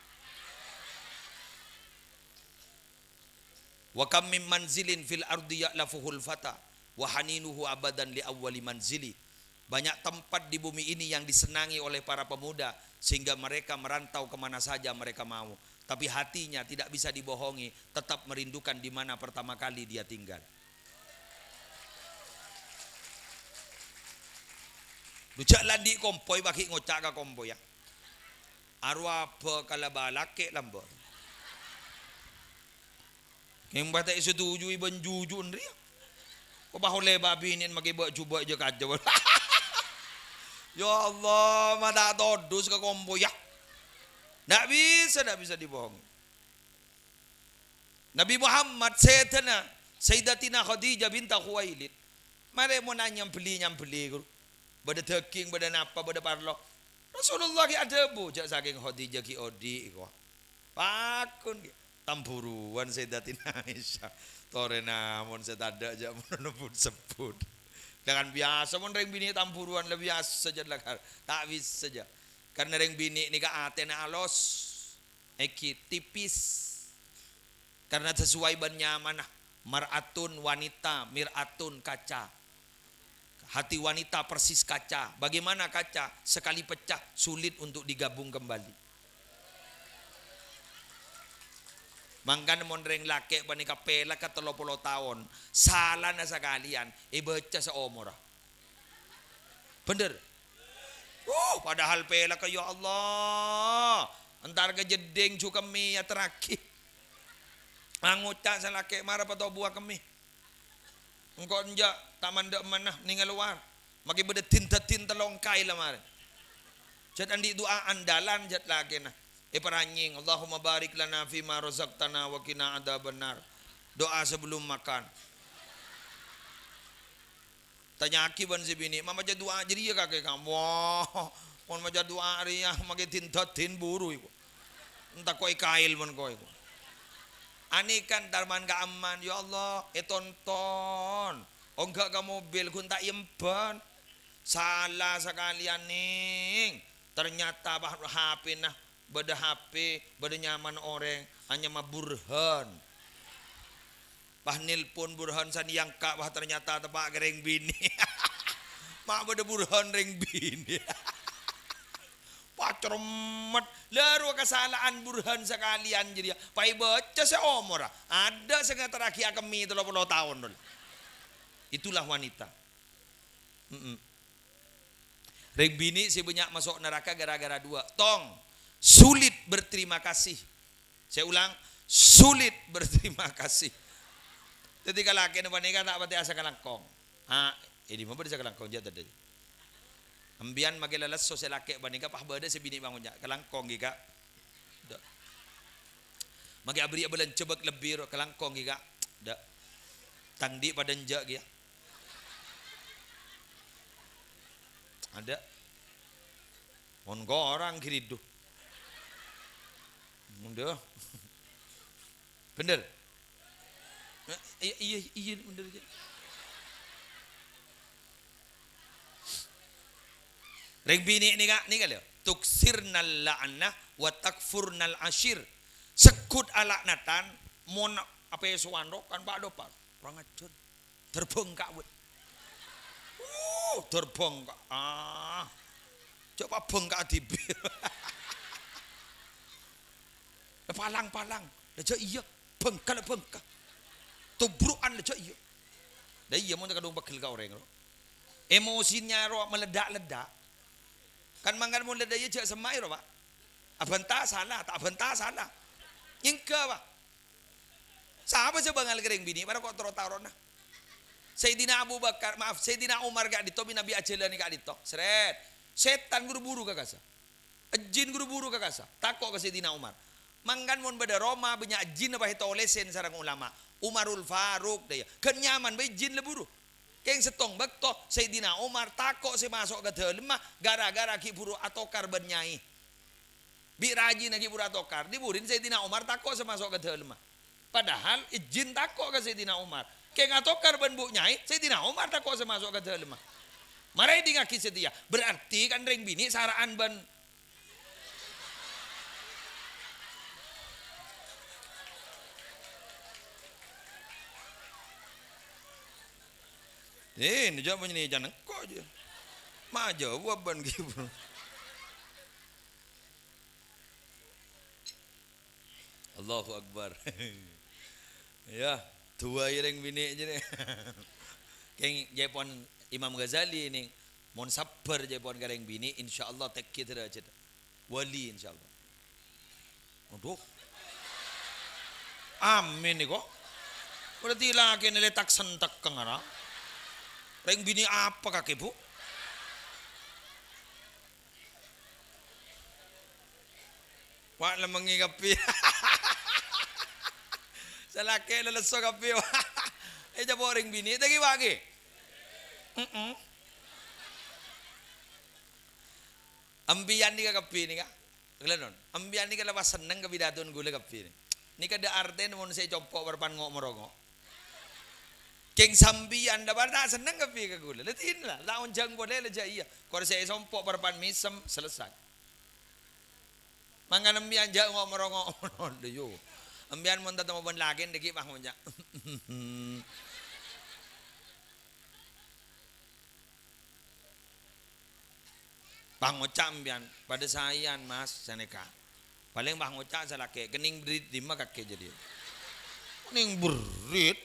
A: Wa kam min manzilin fil ardi ya'lafuhul fata wa haninuhu abadan li awwali manzili. Banyak tempat di bumi ini yang disenangi oleh para pemuda sehingga mereka merantau kemana saja mereka mau. Tapi hatinya tidak bisa dibohongi, tetap merindukan di mana pertama kali dia tinggal. Dujak landi kompoi bagi ngocak ka kompoi ya. Arwah apa kalabalake lambor. Yang bata setuju iban jujun dia. Kau bahole babinin magiba coba aja kaja. Ya Allah, mata todus ke kompoi ya. Tidak bisa dibohongi. Nabi Muhammad Sayyidatina Khadijah binta Khuwailid. Mari mau nanya beli. Bada daging, bada napa, bada parlo. Rasulullah ki ada bujak saking Khadijah ki odi kok. Pakun ki tamburuan Sayyidatina Aisyah. Tore namun setada aja menepun sebut. Dengan biasa mon reng bini tamburuan lebih biasa saja lah. Tak bisa saja. Karena reng bini ni ka atena alos, eki tipis. Karena sesuai ban nyaman, maratun wanita, miratun kaca. Hati wanita persis kaca. Bagaimana kaca? Sekali pecah sulit untuk digabung kembali. Mangkan mon reng laki banika pela ka 30 tahun, salah na sa kalian, ibaca sa omora. Bener. Padahal pela kayo Allah. Antar ke jeding cu kami ya terakhir. Angucak sa laki marah patau buah kami. Engkau enjak tak mandek mana ningal luar. Maki beda tinta longkai lah mare. Jat andi doa andalan jat lagi nah. Peranying Allahumma barik lana fima razaqtana wa qina adzabannar. Doa sebelum makan. Tanya akiban si bini, mama jadi doa jadi ya kakek kamu. Wah, mon maja doa ria mage tin buru iku. Entah koi kail mon koi iku. Ani kan darman ka aman ya Allah, tonton. Oh enggak ke mobil kun tak yemban. Salah sekalian ning. Ternyata bah HP nah, beda HP, beda nyaman orang, hanya mah burhan. Bah nilpon burhan san yang kak bah ternyata tepak reng bini. Mak beda burhan reng bini. Pacremet laru kesalahan burhan sekalian jadi. Pai baca se omor. Ada setengah terakhir kami 30 tahun dulu. Itulah wanita. Reng bini si banyak masuk neraka gara-gara dua. Tong sulit berterima kasih. Saya ulang, sulit berterima kasih. Ketika laki ni panika tak pati asa kalangkong. Ini mau berisa kalangkong jatuh tadi. Ambian magilalas so laki panika pah bade si bini bangunnya kalangkong giga. Magi abri abelan cebek lebih kalangkong giga. Dak. Tangdi pada njak gia. Ada. Monggo orang kiridu. Mudah. Bener. Iya bener aja. Reng bini ni kak lho. Tuksirnal la'nah wa takfurnal ashir. Sekut alaknatan mon apa suwando kan pak dopak. Orang ajar. Terbengkak we. Terbengkak. Coba bengkak dibir. Palang. Leja iya bengkak. Tubruan leja iya. Dah iya mau kadung bakil ka orang. Emosinya roh meledak-ledak. Kan mangkan mau ledak je semai roh Pak. Abentah salah, tak abentah salah. Ingke Pak. Siapa sih bangal kering bini pada kok taruh-taruh nah. Sayyidina Abu Bakar, maaf, Sayyidina Umar gak dito Nabi ajelan gak dito. Seret. Setan guru-buru kakasa. Jin guru-buru kakasa. Takok ke Sayyidina Umar. Mangkan mon beda Roma banyak jin apa hito olesen sarang ulama. Umarul Faruq daya. Kenyaman bae jin leburu. Keng setong bekto Sayyidina Umar takok si masuk ke dalam gara-gara ki buru atokar bernyai. Bi rajin ki buru atokar. Diburin Sayyidina Umar takok si masuk ke dalam. Padahal jin takok ke Sayyidina Umar. Keng atokar ben bu nyai Sayyidina Umar takok si masuk ke dalam. Marai di ngaki setia. Berarti kan ring bini saraan ben ini jawabannya nih jangan kok aja. Ma jawaban gitu. Allahu Akbar. Ya, dua ireng bini aja nih. Keng Jepon Imam Ghazali ini mon sabar Jepon gareng bini insyaallah tek kita aja. Wali insyaallah. Aduh. Amin nih kok. Berarti lagi neletak sentak kengara. Reng bini apa kakek bu? Pak lemengi kapi. Salake leleso kapi. Jabo reng bini tagi wagi. Ambian ni kapi ni ka. Kelanon. Ambian ni kalawas seneng kabidatun gula kapi ni. Ni kada arten mon saya compok berpan ngok merongok. Keng sambian dapat tak seneng kapi ke gula. Letin lah, laun jang boleh leja iya. Kalau saya sompok berpan misem selesai. Mangan ambian jang ngok merongok yo. Ambian mun tatamo ban lagi deki mah monja. Bang ngocak ambian pada sayan Mas Saneka. Paling bang ngocak salake kening berit di mah kakek jadi. Kening berit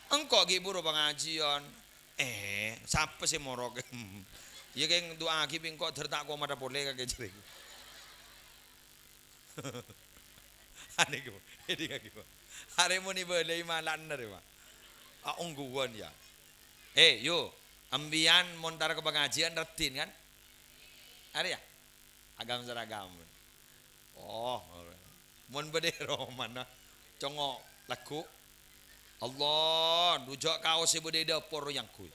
A: engkau ki buru pengajian. Siapa sih morok? Ya keng doa ki pingko tertak ko mata boleh kakek jadi. Ane ko, ini kaki ko. Hari mo ni boleh malan na rin ma. Ungguan ya. Yo, ambian montar ke pengajian retin kan? Hari ya? Agam seragam. Oh, mon bedero mana? Congok laku. Allah, dujak kaos ibu di dapur yang kui.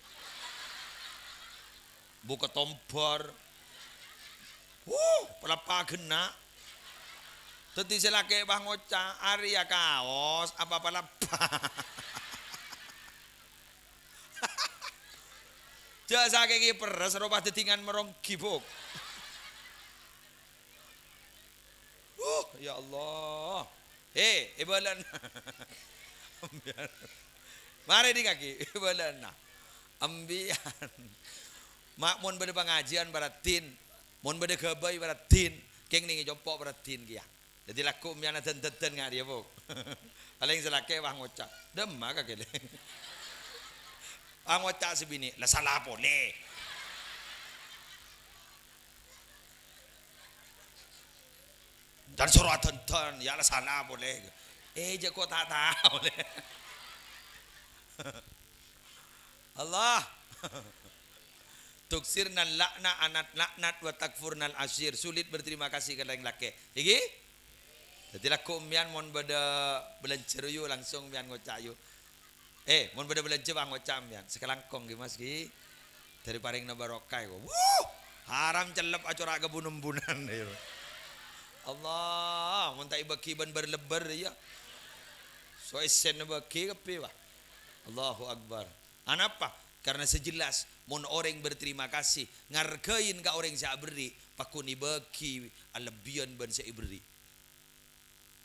A: Buka tompor. Pelapa kena. Teti selake bang oca, Arya kaos apa pelapa. Jasa kaki peres robah detingan merong kibuk. Ya Allah. Ibalan. Mari di kaki ibalan. Ambian. Mak mon bade pengajian baratin, mon bade gabay baratin, keng ningi jompok baratin kia. Jadi laku miana ten-ten ngak dia bu. Paling selake bang ngocak. Demma kakek. Bang ngocak sebini, lah salah boleh. Dan suruh tonton, ya lah salah boleh. Kok tak tahu boleh. Allah. Tuksirna lakna anat laknat wa takfurnal asyir. Sulit berterima kasih kepada yang laki. Iki? Jadi laku mian mon beda belencer yu langsung mian ngocak yu. Mon beda belencer bang ngocak mian. Sekelangkong ki mas ki. Dari paring na barokai ko. Haram celep acora kebunum-bunan. Allah, mun tak ibaki ban berlebar ya. So esen baki kepi wah. Allahu Akbar. Anapa? Karena sejelas mun orang berterima kasih ngargain ka orang saya beri pakuni baki alebian ban saya beri.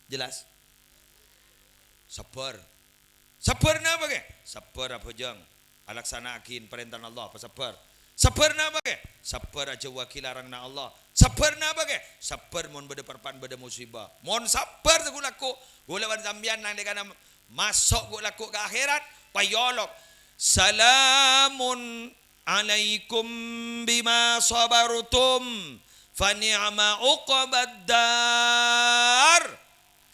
A: Jelas? Sabar. Sabar na apa ke? Sabar apa jang? Alaksanakin perintah Allah apa sabar? Sabar na apa ke? Sabar aja wakilarang na Allah. Sabar na apa ke? Sabar mon beda perpan beda musibah. Mon sabar tu laku. Gula wan sambian nang dekana masuk gula laku ke akhirat payolok. Salamun alaikum bima sabartum fa ni'ma uqbad dar.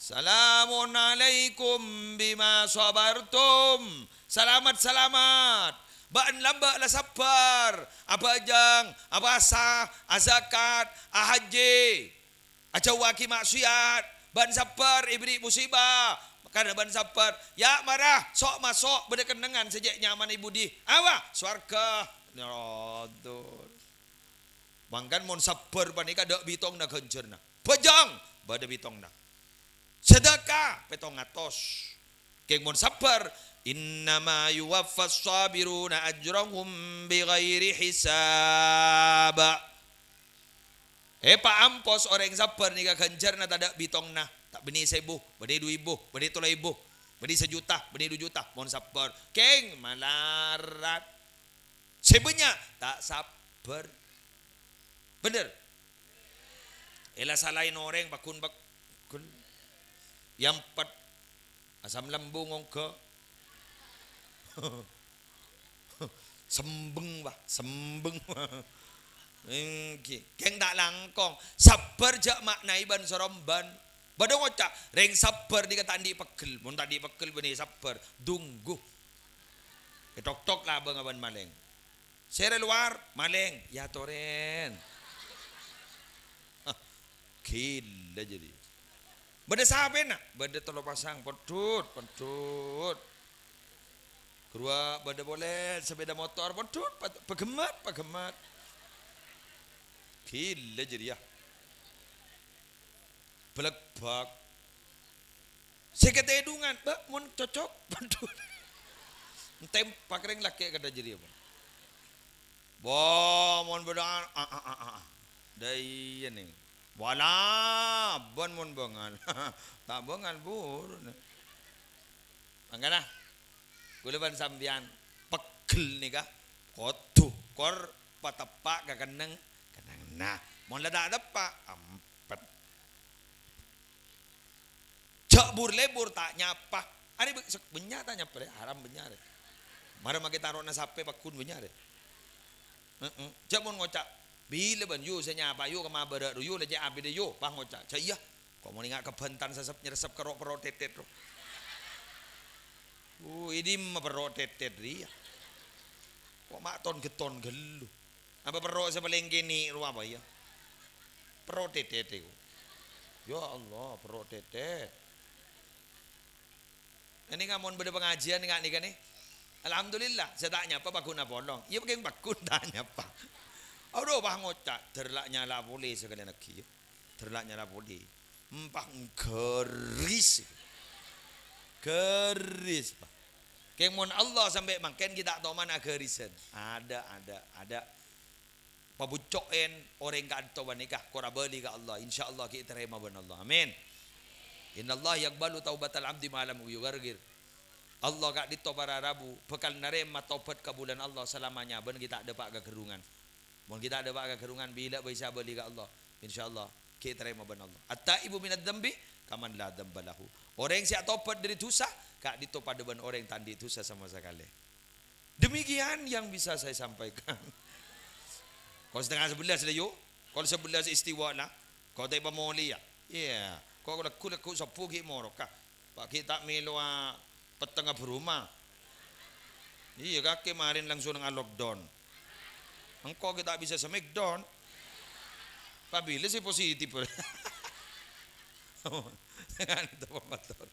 A: Salamun alaikum bima sabartum. Selamat. Baan lamba la sabar. Apa ajang, apa asa, azakat, ahaji. Acawaki maksiat. Ban sabar ibri musibah. Karena ban sabar. Ya marah, sok masuk berdekendengan sejak nyaman ibu di. Awa, swarga. Nyodur. Mangkan mon sabar panika dak bitong na genjerna. Bajang bada bitong na. Sedekah petong atos. Keng mon sabar innama yuwaffas sabiruna ajrahum bighairi hisab. Pa ampos orang sabar nika ganjarna tada bitongna. Tak beni 1.000, beni 2.000, beni 3.000, beni 1 juta, beni 2 juta. Mon sabar. Keng malarat. Sebenarnya tak sabar. Bener. Ela salahin orang bakun. Yang 4 asam lambung ngongke. Sembeng. Keng tak langkong. Sabar jak maknai ban soromban. Badong ocak reng sabar dikata andi pegel. Mun tadi pegel beni sabar. Dunggu. Tok lah bang aban maleng. Sere luar maleng. Ya toren. Gila jadi. Bada saben nak, bada tolo pasang pedut. Kedua bada boleh sepeda motor pedut, pegemat. Gila jadi ya. Belebak. Sekete edungan, bak mun cocok pedut. Tempak ring laki kada jadi apa. Bo mun beda Dai ning. Wala bon mon bangal. Tak bangal bur. Mangana. Kuleban sambian pegel nika. Kotu kor patepak ka keneng. Nah, mon lada depak ampet. Jak bur lebur tak nyapa. Ari benya tak nyapa haram benya. Mara make tarona sape pakun benya. Jak mon ngocak bila ban yu saya nyapa yu kama berat yu leje abi de yu bang ngocak. Saya kok mau ngak kebentan sesep nyeresep kerok perot tetet ro. Ini mah perot tetet dia. Kok mak ton geton gelu. Apa perot sepaling gini ru apa ya? Perot tetet itu. Ya Allah, perot tetet. Ini ngamon beda pengajian ngak nih kan nih. Alhamdulillah, saya tak nyapa bakuna bolong. Iya pakai bakun tak nyapa. Aduh bah ngocak terlaknya la boleh sekali lagi. Terlaknya la boleh. Empah keris. Pak. Kemon Allah sampai makan kita tahu mana kerisan. Ada. Pabucoen orang kad tahu nikah kora beli ke Allah. Insyaallah kita terima ben Allah. Amin. Innallah yaqbalu taubatal abdi malam yugargir. Allah kak dito para rabu bekal narema taubat ke bulan Allah selamanya ben kita ada pak kegerungan. Mun kita ada pak kegerungan bila bisa beli ke Allah. Insyaallah kita terima ben Allah. At-taibu minadz dzambi kaman la dzambalahu. Orang yang siap taubat dari dosa kak dito pada ben orang yang tandi dosa sama sekali. Demikian yang bisa saya sampaikan. Kalau setengah 11 lah yuk. Kalau 11 istiwa lah. Kau tak pemoli ya. Iya. Kau laku sapu ki morokah. Pak kita melua petengah berumah. Iya kaki kemarin langsung dengan lockdown. Engkau kita bisa smackdown. Pabila sih positif. Dengan itu pemator.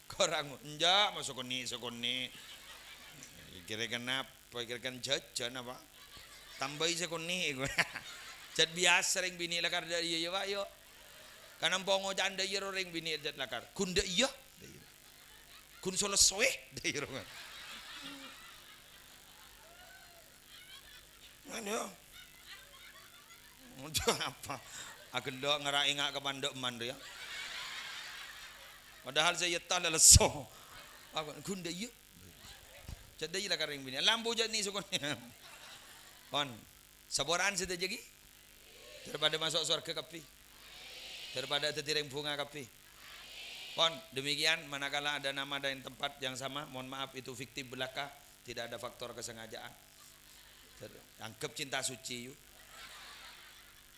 A: Korang enjak masuk koni. Kira-kira apa? Kira-kira jajan apa? Tambahi sekoni. Jad biasa ring bini lakar dari iya pak yo. Kanang pongo janda iya ring bini jad lakar. Kunda iya. Kun solo soe dari rongan. Ano? Untuk apa? Agak lo ngerai ngak ke mandek mandu ya. Padahal saya tak leso. Aku kunda iya. Jadi lah kering bini. Lampu jadi ni sukun. Kon, saboran sudah jadi. Daripada masuk surga kapi. Daripada tertireng bunga kapi. Kon, demikian manakala ada nama dan tempat yang sama, mohon maaf itu fiktif belaka, tidak ada faktor kesengajaan. Anggap cinta suci yuk.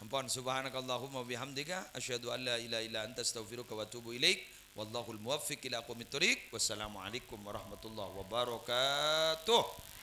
A: Ampun, subhanakallahumma bihamdika asyhadu an la ilaha illa anta astaghfiruka wa atubu ilaik. Wallahul muwaffiq ila aqwamit thoriq. Wassalamualaikum warahmatullahi wabarakatuh.